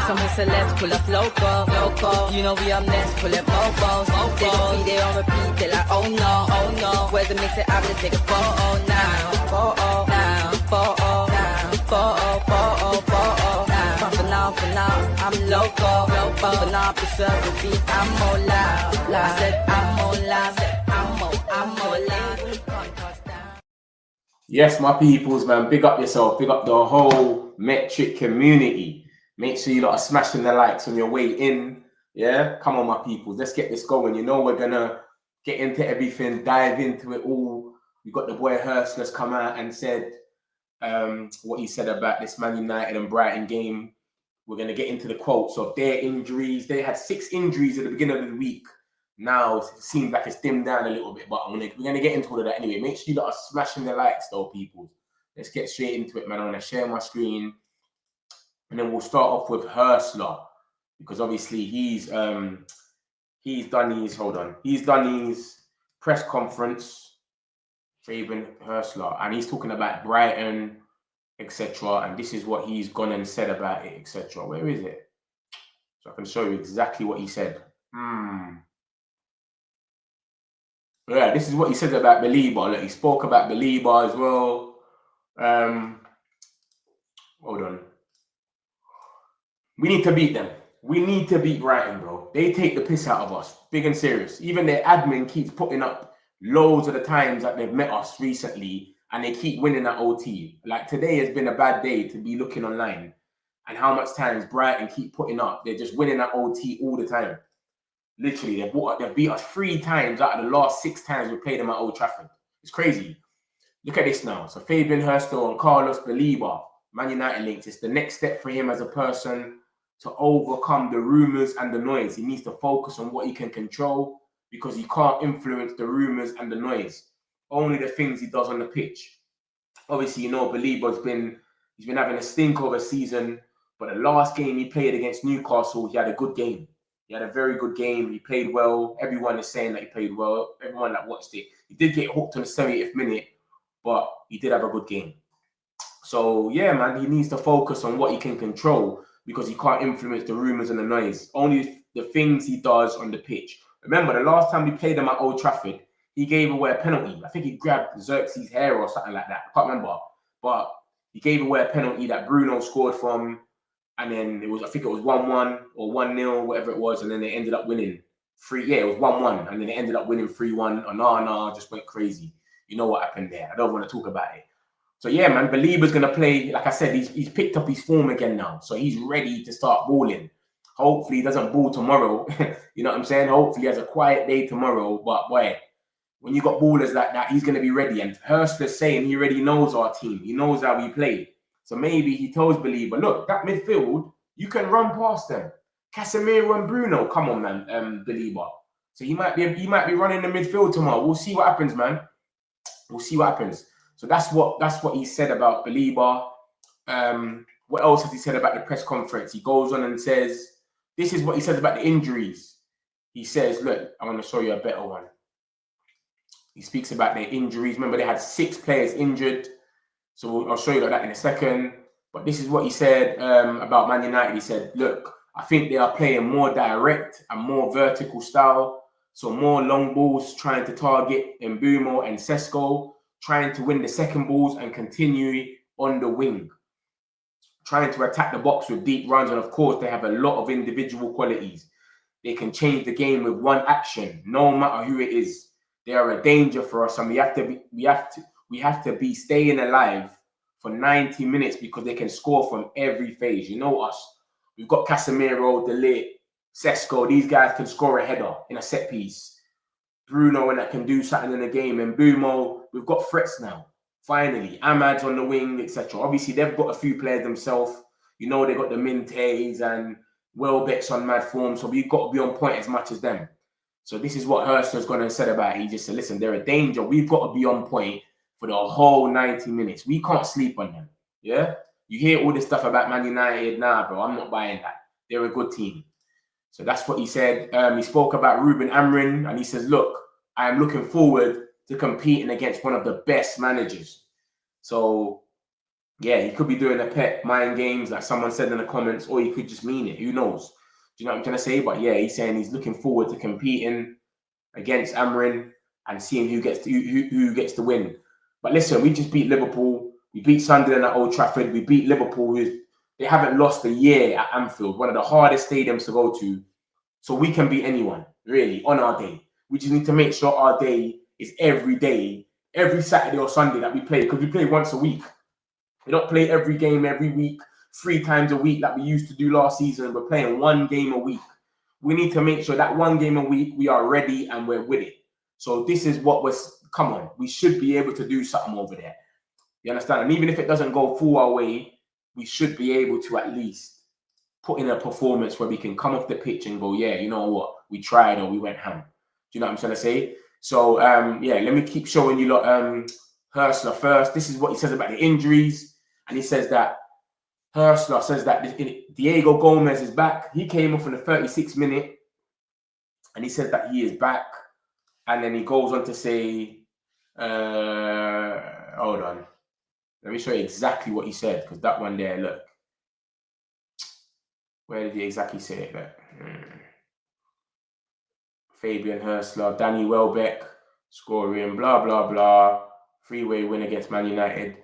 Some celebs pull up loco. You know we up next, pull up mofos. They don't be there on repeat, they like, oh no. Where's the mix it up, let's take a photo now. Photo now. For now, I'm loco. For now, preserve the beat, I'm more loud. I said I'm more loud. I'm more loud. Yes, my peoples, man. Big up yourself. Big up the whole Metric community. Make sure you lot are smashing the likes on your way in. Yeah, come on, my peoples. Let's get this going. You know we're gonna get into everything, dive into it all. We got the boy HURZELER's come out and said what he said about this Man United and Brighton game. We're going to get into the quotes of their injuries. They had 6 injuries at the beginning of the week. Now it seems like it's dimmed down a little bit, but we're going to get into all of that anyway. Make sure you lot are smashing the likes though, people. Let's get straight into it, man. I'm going to share my screen. And then we'll start off with HURZELER. Because obviously he's done his press conference, Fabian HURZELER. And he's talking about Brighton, etc. And this is what he's gone and said about it, etc. Where is it? So I can show you exactly what he said. Yeah, this is what he said about Belieber. Look, he spoke about Belieber as well. Hold on. We need to beat them. We need to beat Brighton, bro. They take the piss out of us, big and serious. Even their admin keeps putting up loads of the times that they've met us recently, and they keep winning at OT. Like today has been a bad day to be looking online and how much times Brighton keep putting up. They're just winning at OT all the time. Literally, they've beat us 3 times out of the last 6 times we played them at Old Trafford. It's crazy. Look at this now. So Fabian HURZELER and Carlos Belieber, Man United links. It's the next step for him as a person to overcome the rumours and the noise. He needs to focus on what he can control because he can't influence the rumours and the noise. Only the things he does on the pitch. Obviously, you know, Belieber's been having a stink of a season, but the last game he played against Newcastle, he had a good game. He had a very good game. He played well. Everyone is saying that he played well. Everyone that watched it. He did get hooked on the 70th minute, but he did have a good game. So, yeah, man, he needs to focus on what he can control because he can't influence the rumours and the noise. Only the things he does on the pitch. Remember, the last time we played him at Old Trafford, he gave away a penalty. I think he grabbed Xerxes' hair or something like that. I can't remember. But he gave away a penalty that Bruno scored from. And then I think it was 1-1 or 1-0, whatever it was. And then they ended up winning 3. Yeah, it was 1-1. And then they ended up winning 3-1. Onana just went crazy. You know what happened there. I don't want to talk about it. So, yeah, man, Belieber's going to play. Like I said, he's picked up his form again now. So he's ready to start balling. Hopefully he doesn't ball tomorrow. You know what I'm saying? Hopefully he has a quiet day tomorrow. But, boy, when you got ballers like that, he's going to be ready. And HURZELER's saying he already knows our team. He knows how we play. So maybe he tells Belieber, look, that midfield, you can run past them. Casemiro and Bruno, come on, man, Belieber. So he might be running the midfield tomorrow. We'll see what happens, man. We'll see what happens. So that's what he said about Belieber. What else has he said about the press conference? He goes on and says, this is what he says about the injuries. He says, look, I'm going to show you a better one. He speaks about their injuries. Remember, they had 6 players injured. So I'll show you that in a second. But this is what he said about Man United. He said, look, I think they are playing more direct and more vertical style. So more long balls trying to target Mbeumo and Sesko, trying to win the second balls and continue on the wing. Trying to attack the box with deep runs. And of course, they have a lot of individual qualities. They can change the game with one action, no matter who it is. They are a danger for us, and we have to be staying alive for 90 minutes because they can score from every phase. You know us. We've got Casemiro, De Ligt, Sesko. These guys can score a header in a set piece. Bruno, and that can do something in the game. And Mbeumo, we've got threats now. Finally, Ahmad's on the wing, etc. Obviously, they've got a few players themselves. You know, they got the Mintes and Welbeck's on mad form, so we've got to be on point as much as them. So this is what HURZELER's gone and said about it. He just said, listen, they're a danger. We've got to be on point for the whole 90 minutes. We can't sleep on them. Yeah? You hear all this stuff about Man United. Nah, bro, I'm not buying that. They're a good team. So that's what he said. He spoke about Ruben Amorim, and he says, look, I am looking forward to competing against one of the best managers. So Yeah, he could be doing a pet mind games like someone said in the comments, or he could just mean it. Who knows? Do you know what I'm trying to say? But yeah, he's saying he's looking forward to competing against AMORIM and seeing who gets to win. But listen, we just beat Liverpool. We beat Sunderland at Old Trafford. We beat Liverpool, they haven't lost a year at Anfield, one of the hardest stadiums to go to. So we can beat anyone, really, on our day. We just need to make sure our day is every day, every Saturday or Sunday that we play, because we play once a week. We don't play every game every week, 3 times a week like we used to do last season. We're playing 1 game a week. We need to make sure that 1 game a week, we are ready and we're with it. So this is what come on, we should be able to do something over there. You understand? And even if it doesn't go full our way, we should be able to at least put in a performance where we can come off the pitch and go, yeah, you know what? We tried or we went ham. Do you know what I'm trying to say? So, yeah, let me keep showing you lot HURZELER first. This is what he says about the injuries. And he says that HURZELER says that Diego Gomez is back. He came off in the 36th minute. And he says that he is back. And then he goes on to say, hold on. Let me show you exactly what he said. Because that one there, look. Where did he exactly say it? Look. Fabian HURZELER, Danny Welbeck, scoring, blah, blah, blah. 3-way win against Man United.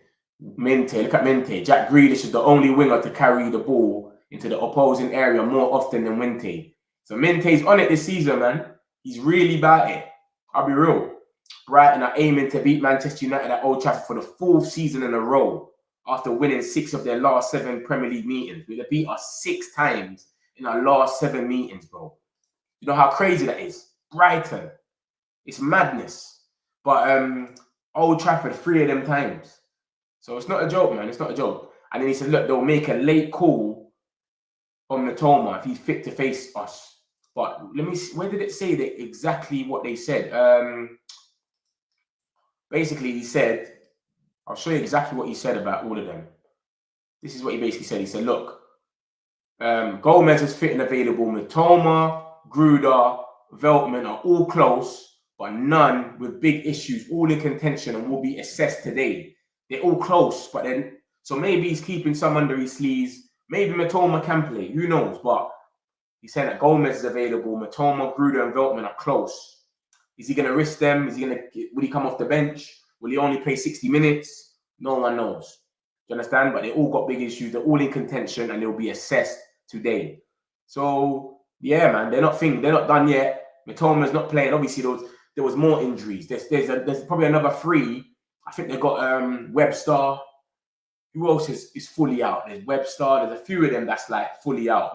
Mente, look at Mente. Jack Grealish is the only winger to carry the ball into the opposing area more often than Mente. So Mente's on it this season, man. He's really about it. I'll be real. Brighton are aiming to beat Manchester United at Old Trafford for the 4th season in a row after winning 6 of their last 7 Premier League meetings. They beat us 6 times in our last 7 meetings, bro. You know how crazy that is? Brighton. It's madness. But Old Trafford 3 of them times. So it's not a joke, man. It's not a joke. And then he said, look, they'll make a late call on Mitoma if he's fit to face us. But let me see, where did it say that exactly what they said? Basically, he said, I'll show you exactly what he said about all of them. This is what he basically said. He said, look, Gomez is fit and available. Mitoma, Gruder, Veltman are all close, but none with big issues, all in contention and will be assessed today. They're all close, but then, so maybe he's keeping some under his sleeves. Maybe Mitoma can play, who knows? But he's saying that Gomez is available. Mitoma, Gruder, and Veltman are close. Is he going to risk them? Will he come off the bench? Will he only play 60 minutes? No one knows. Do you understand? But they all got big issues. They're all in contention and they'll be assessed today. So, yeah, man, they're not done yet. Mitoma's not playing. Obviously, there was more injuries. There's probably another 3. I think they've got Webster. Who else is fully out? There's Webster. There's a few of them that's like fully out.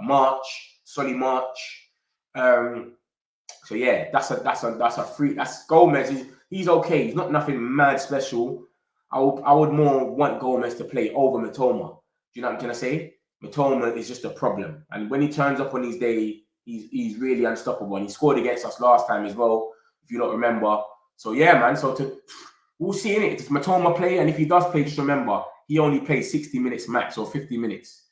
Solly March. So yeah, that's a free. That's Gomez. He's okay. He's not nothing mad special. I would more want Gomez to play over Mitoma. Do you know what I'm trying to say? Mitoma is just a problem, and when he turns up on his day, he's really unstoppable. And he scored against us last time as well, if you don't remember. So yeah, man. We'll see in it. If Mitoma play, and if he does play, just remember he only plays 60 minutes max or 50 minutes.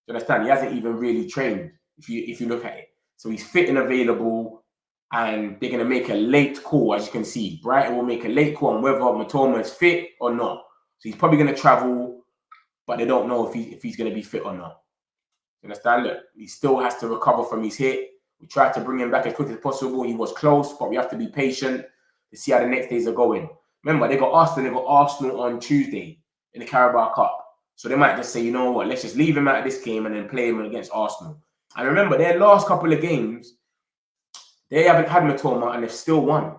Do you understand? He hasn't even really trained. If you look at it, so he's fit and available, and they're gonna make a late call, as you can see. Brighton will make a late call on whether Mitoma is fit or not. So he's probably gonna travel, but they don't know if he's gonna be fit or not. You understand? Look, he still has to recover from his hit. We tried to bring him back as quick as possible. He was close, but we have to be patient to see how the next days are going. Remember, they got Arsenal on Tuesday in the Carabao Cup. So they might just say, you know what, let's just leave him out of this game and then play him against Arsenal. And remember, their last couple of games, they haven't had Mitoma and they've still won.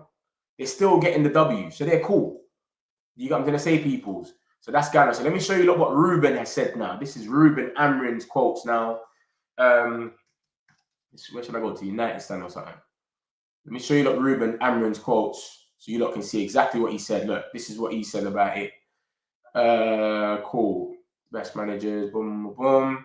They're still getting the W. So they're cool. You got what I'm going to say, peoples? So that's Ghana. So let me show you what Ruben has said now. This is Ruben Amorim's quotes now. Where should I go to? United stand or something? Let me show you Ruben Amorim's quotes so you lot can see exactly what he said. Look, this is what he said about it. Cool. Best managers. Boom, boom,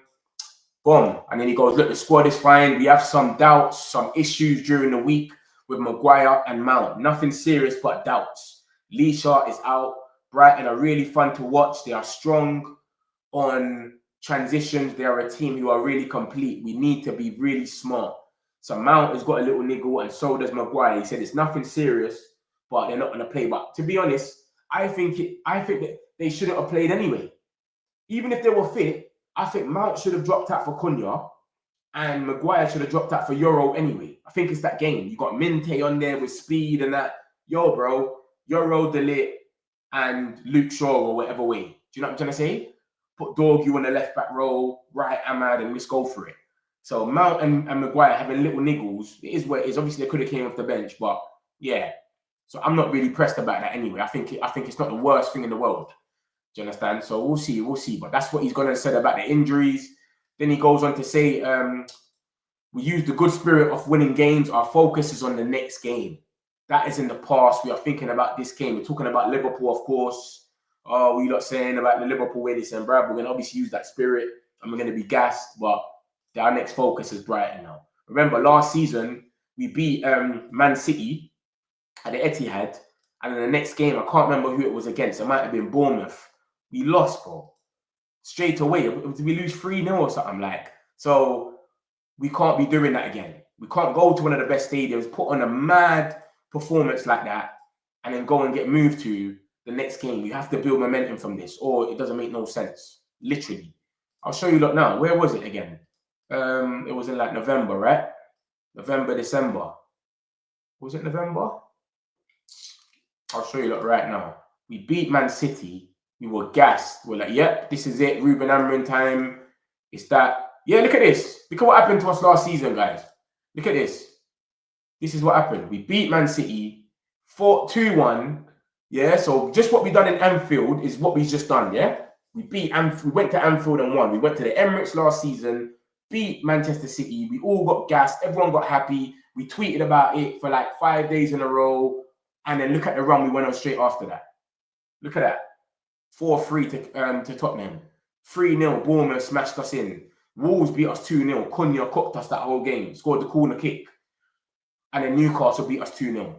boom. And then he goes, look, the squad is fine. We have some doubts, some issues during the week with Maguire and Mount. Nothing serious, but doubts. Leisha is out. Brighton are really fun to watch. They are strong on transitions. They are a team who are really complete. We need to be really smart. So Mount has got a little niggle, and so does Maguire. He said it's nothing serious, but they're not going to play. But to be honest, I think that they shouldn't have played anyway. even if they were fit, I think Mount should have dropped out for Cunha and Maguire should have dropped out for Euro anyway. I think it's that game. You got Minte on there with speed and that. Yo, bro, Euro, De Ligt, and Luke Shaw or whatever way. Do you know what I'm trying to say? Put Dorgu on the left back row, right Ahmad, and let's go for it. So Mount and Maguire having little niggles. It is what it is. Obviously, they could have came off the bench, but yeah. So I'm not really pressed about that anyway. I think it's not the worst thing in the world. Do you understand? So we'll see. But that's what he's gonna say about the injuries. Then he goes on to say, we use the good spirit of winning games. Our focus is on the next game. That is in the past. We are thinking about this game. We're talking about Liverpool, of course. Oh, we lot saying about the Liverpool way they saying, bruv, we're going to obviously use that spirit and we're going to be gassed, but our next focus is Brighton now. Remember, last season, we beat Man City at the Etihad, and in the next game, I can't remember who it was against. It might have been Bournemouth. We lost, bro. Straight away. Did we lose 3-0 or something like? So we can't be doing that again. We can't go to one of the best stadiums, put on a mad performance like that, and then go and get moved to the next game. We have to build momentum from this, or it doesn't make no sense. Literally. I'll show you lot now. Where was it again? It was in like November, right? November, December. Was it November? I'll show you lot right now. We beat Man City. We were gassed. We're like, yep, this is it. Ruben Amorim time. It's that. Yeah, look at this. Look at what happened to us last season, guys. Look at this. This is what happened. We beat Man City 2-1. Yeah, so just what we done in Anfield is what we've just done, yeah? We went to Anfield and won. We went to the Emirates last season, beat Manchester City. We all got gassed. Everyone got happy. We tweeted about it for like 5 days in a row. And then look at the run we went on straight after that. Look at that. 4-3 to Tottenham. 3-0, Bournemouth smashed us in. Wolves beat us 2-0. Cunha cooked us that whole game. Scored the corner kick. And then Newcastle beat us 2-0.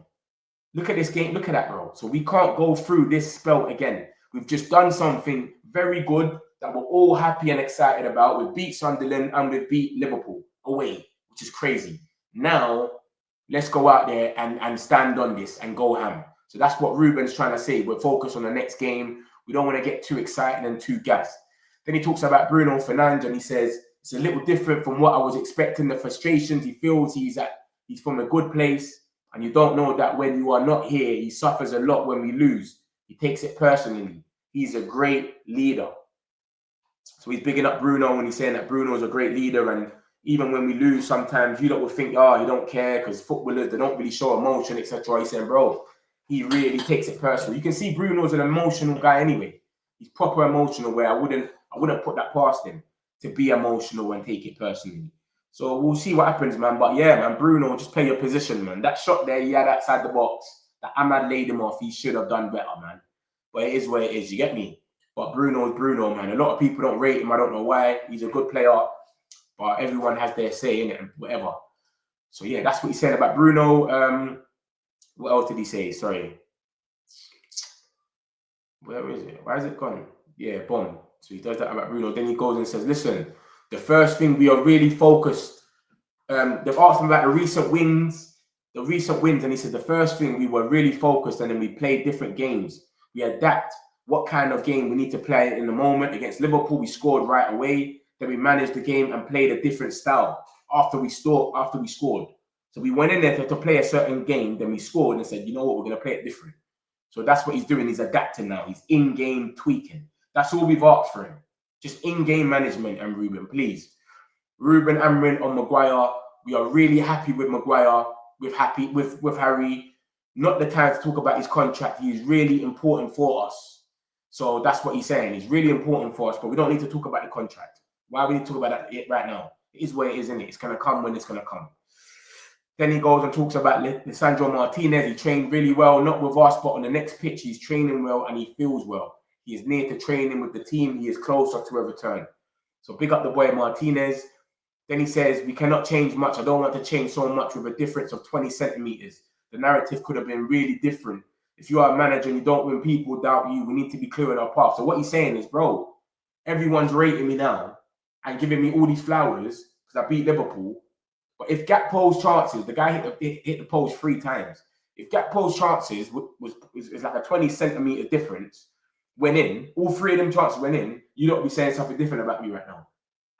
Look at this game. Look at that, bro. So we can't go through this spell again. We've just done something very good that we're all happy and excited about. We beat Sunderland and we beat Liverpool away, which is crazy. Now, let's go out there and stand on this and go ham. So that's what Ruben's trying to say. We're focused on the next game. We don't want to get too excited and too gassed. Then he talks about Bruno Fernandes and he says, it's a little different from what I was expecting. The frustrations he feels, he's from a good place. And you don't know that when you are not here, he suffers a lot when we lose. He takes it personally. He's a great leader. So he's bigging up Bruno when he's saying that Bruno is a great leader. And even when we lose, sometimes you lot will think, oh, you don't care because footballers, they don't really show emotion, etc. He's saying, bro, he really takes it personally. You can see Bruno's an emotional guy anyway. He's proper emotional where I wouldn't put that past him to be emotional and take it personally. So we'll see what happens, man. But yeah, man, Bruno, just play your position, man. That shot there he had outside the box, that Ahmad laid him off, he should have done better, man. But it is what it is, you get me? But Bruno is Bruno, man. A lot of people don't rate him. I don't know why. He's a good player. But everyone has their say in it and whatever. So yeah, that's what he said about Bruno. What else did he say? Sorry. Where is it? Why is it gone? Yeah, boom. So he does that about Bruno. Then he goes and says, listen, the first thing we are really focused. They've asked him about the recent wins. And he said the first thing we were really focused and then we played different games. We adapt what kind of game we need to play in the moment. Against Liverpool, we scored right away. Then we managed the game and played a different style after we scored. So we went in there to play a certain game, then we scored and said, you know what, we're going to play it different. So that's what he's doing. He's adapting now. He's in-game tweaking. That's all we've asked for him. Just in-game management and Ruben, please. Ruben Amorim on Maguire. We are really happy with Maguire. We're happy with Harry. Not the time to talk about his contract. He is really important for us. So that's what he's saying. He's really important for us, but we don't need to talk about the contract. Why we need to talk about that right now? It is what it is, isn't it? It's going to come when it's going to come. Then he goes and talks about Lisandro Martinez. He trained really well, not with us, but on the next pitch, he's training well and he feels well. He is near to training with the team. He is closer to a return. So big up the boy Martinez. Then he says, we cannot change much. I don't want to change so much with a difference of 20 centimeters. The narrative could have been really different. If you are a manager and you don't win, people doubt you. We need to be clear in our path. So what he's saying is, bro, everyone's rating me now and giving me all these flowers because I beat Liverpool. But if Gakpo's chances, the guy hit the post 3 times. If Gakpo's chances was like a 20 centimeter difference, went in, all 3 of them chances went in, you don't be saying something different about me right now.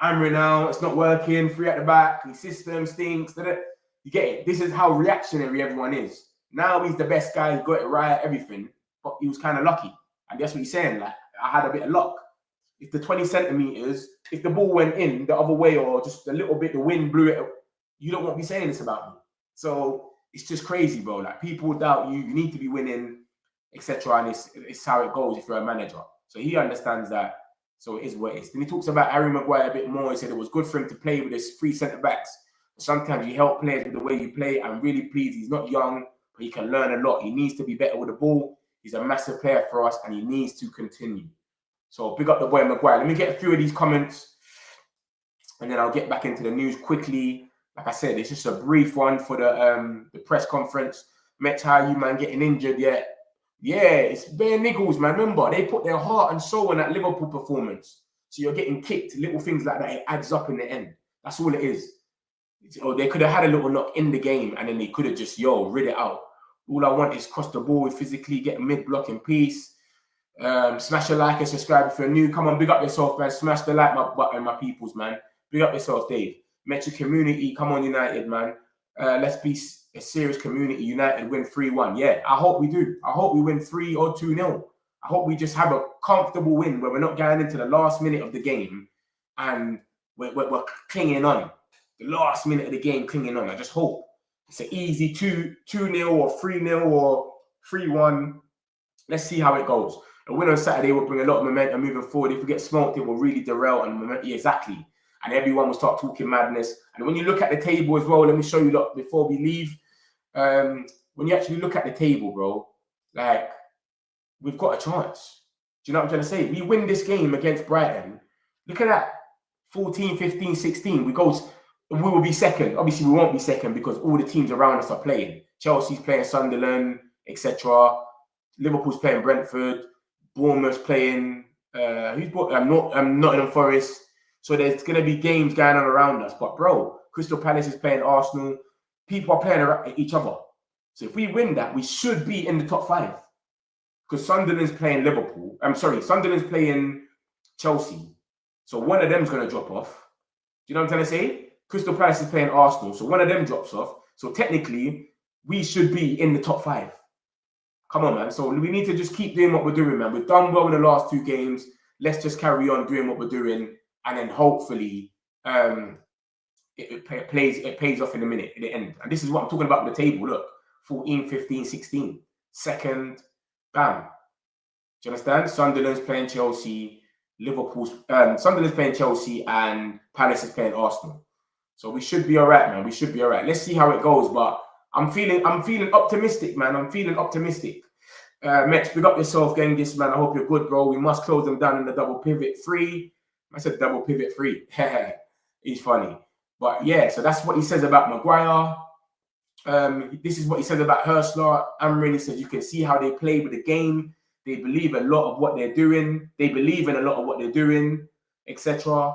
AMORIM now, it's not working, 3 at the back, his system stinks. You get it? This is how reactionary everyone is. Now he's the best guy, he got it right, everything, but he was kind of lucky. And that's what he's saying, like, I had a bit of luck. If the 20 centimeters, if the ball went in the other way or just a little bit, the wind blew it, you don't want to be saying this about me. So it's just crazy, bro. Like, people doubt you, you need to be winning, etc. And it's how it goes if you're a manager. So he understands that. So it is what it is. Then he talks about Harry Maguire a bit more. He said it was good for him to play with his 3 centre-backs. Sometimes you help players with the way you play. I'm really pleased. He's not young, but he can learn a lot. He needs to be better with the ball. He's a massive player for us, and he needs to continue. So big up the boy Maguire. Let me get a few of these comments, and then I'll get back into the news quickly. Like I said, it's just a brief one for the press conference. Met how you, man, getting injured yet? Yeah, it's bare niggles, man. Remember, they put their heart and soul in that Liverpool performance. So you're getting kicked, little things like that. It adds up in the end. That's all it is. Or they could have had a little knock in the game, and then they could have just, rid it out. All I want is cross the ball physically, get a mid-block in peace. Smash a like and subscribe if you're new. Come on, big up yourself, man. Smash the like button, my peoples, man. Big up yourself, Dave. Metro community, come on, United, man. Let's be a serious community. United win 3-1. Yeah, I hope we do. I hope we win 3 or 2-0. I hope we just have a comfortable win where we're not going into the last minute of the game and we're clinging on. The last minute of the game clinging on. I just hope it's an easy 2-0 or 3-0 or 3-1. Let's see how it goes. A win on Saturday will bring a lot of momentum moving forward. If we get smoked, it will really derail and momentum. Yeah, exactly. And everyone will start talking madness. And when you look at the table as well, let me show you, look, before we leave. When you actually look at the table, bro, like, we've got a chance. Do you know what I'm trying to say? We win this game against Brighton. Look at that. 14, 15, 16. We will be second. Obviously, we won't be second because all the teams around us are playing. Chelsea's playing Sunderland, etc. Liverpool's playing Brentford. Bournemouth's playing Nottingham Forest. So there's going to be games going on around us. But, bro, Crystal Palace is playing Arsenal. People are playing around each other. So if we win that, we should be in the top 5. Because Sunderland's playing Liverpool. Sunderland's playing Chelsea. So one of them's going to drop off. Do you know what I'm trying to say? Crystal Palace is playing Arsenal. So one of them drops off. So technically, we should be in the top 5. Come on, man. So we need to just keep doing what we're doing, man. We've done well in the last 2 games. Let's just carry on doing what we're doing. And then hopefully it pays off in a minute, at the end. And this is what I'm talking about with the table. Look, 14, 15, 16. Second, bam. Do you understand? Sunderland's playing Chelsea. Sunderland's playing Chelsea and Palace is playing Arsenal. So we should be all right, man. We should be all right. Let's see how it goes. But I'm feeling optimistic, man. I'm feeling optimistic. Metch, big up yourself, Genghis, man. I hope you're good, bro. We must close them down in the double pivot 3. I said double pivot 3. He's funny. But yeah, so that's what he says about Maguire. This is what he says about HURZELER. AMORIM, he says you can see how they play with the game. They believe a lot of what they're doing. They believe in a lot of what they're doing, etc.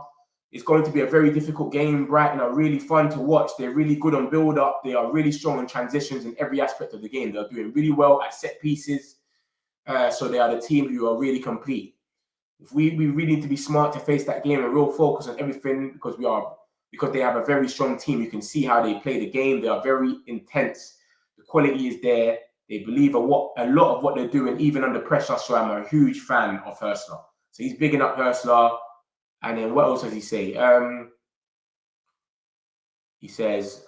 It's going to be a very difficult game. Brighton are really fun to watch. They're really good on build-up. They are really strong in transitions in every aspect of the game. They're doing really well at set pieces. So they are the team who are really complete. If we really need to be smart to face that game and real focus on everything because they have a very strong team. You can see how they play the game. They are very intense. The quality is there. They believe a lot of what they're doing, even under pressure. So I'm a huge fan of HURZELER. So he's bigging up HURZELER. And then what else does he say? He says,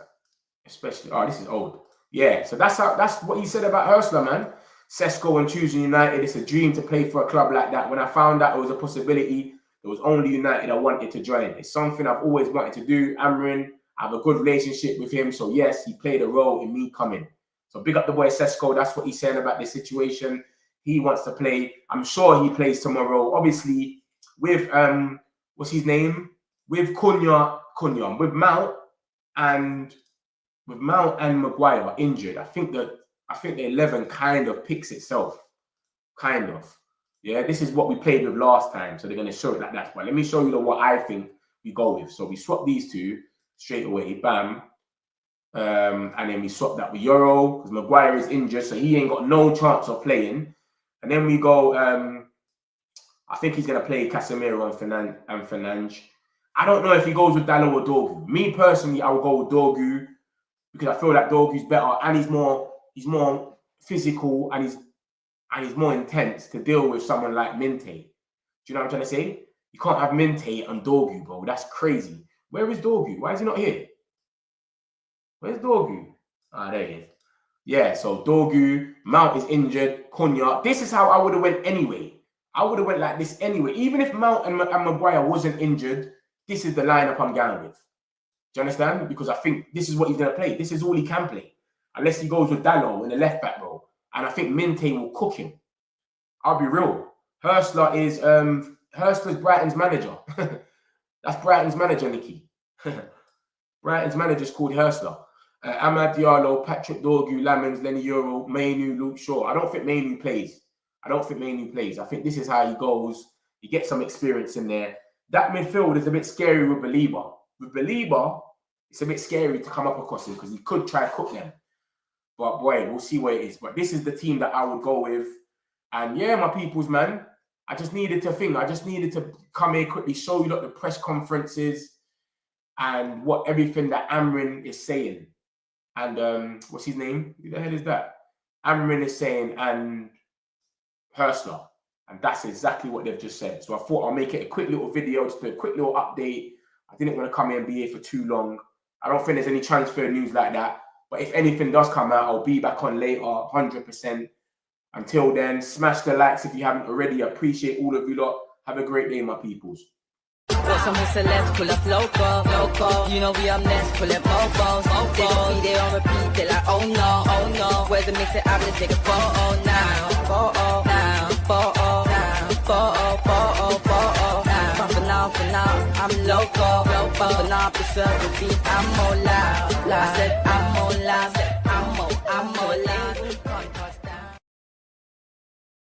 especially, this is old. Yeah, so that's what he said about HURZELER, man. Sesko and choosing United. It's a dream to play for a club like that. When I found out it was a possibility, it was only United I wanted to join. It's something I've always wanted to do. AMORIM, I have a good relationship with him. So yes, he played a role in me coming. So big up the boy Sesko. That's what he's saying about this situation. He wants to play. I'm sure he plays tomorrow. Obviously, with what's his name? With Cunha, with Mount and Maguire injured. I think the 11 kind of picks itself. Kind of. Yeah, this is what we played with last time. So they're going to show it like that. But let me show you what I think we go with. So we swap these two straight away. Bam. And then we swap that with Euro because Maguire is injured, so he ain't got no chance of playing. And then we go, I think he's going to play Casemiro and Fernandes. I don't know if he goes with Dalot or Dorgu. Me personally, I would go with Dorgu because I feel like Dorgu's better and he's more physical and he's more intense to deal with someone like Minte. Do you know what I'm trying to say? You can't have Minte and Dorgu, bro. That's crazy. Where is Dorgu? Why is he not here? Where's Dorgu? Ah, there he is. Yeah, so Dorgu, Mount is injured, Cunha. This is how I would have went anyway. I would have went like this anyway. Even if Mount and Maguire wasn't injured, this is the lineup I'm going with. Do you understand? Because I think this is what he's going to play. This is all he can play. Unless he goes with Dalot in the left back role. And I think Minte will cook him. I'll be real. HURZELER is Brighton's manager. That's Brighton's manager, Nicky. Brighton's manager is called HURZELER. Amad Diallo, Patrick Dorgu, Lamens, Lenny Euro, Mainu, Luke Shaw. I don't think Mainu plays. I think this is how he goes. He gets some experience in there. That midfield is a bit scary with Belieber. With Belieber, it's a bit scary to come up across him because he could try to cook them. But boy, we'll see what it is. But this is the team that I would go with. And yeah, my peoples, man. I just needed to come here quickly, show you the press conferences and what everything that AMORIM is saying. And what's his name? Who the hell is that? AMORIM is saying and HURZELER. And that's exactly what they've just said. So I thought I'll make it a quick little video, just a quick little update. I didn't want to come here and be here for too long. I don't think there's any transfer news like that. But if anything does come out, I'll be back on later, 100%. Until then, smash the likes if you haven't already. I appreciate all of you lot. Have a great day, my peoples. Got some celebs, pull up local. You know we up next, pull up mofos. They don't be there on repeat, they're like, oh no. Where's the mix it up, let's take a photo now. For now, I'm local. For now, preserve the beat, I'm more loud.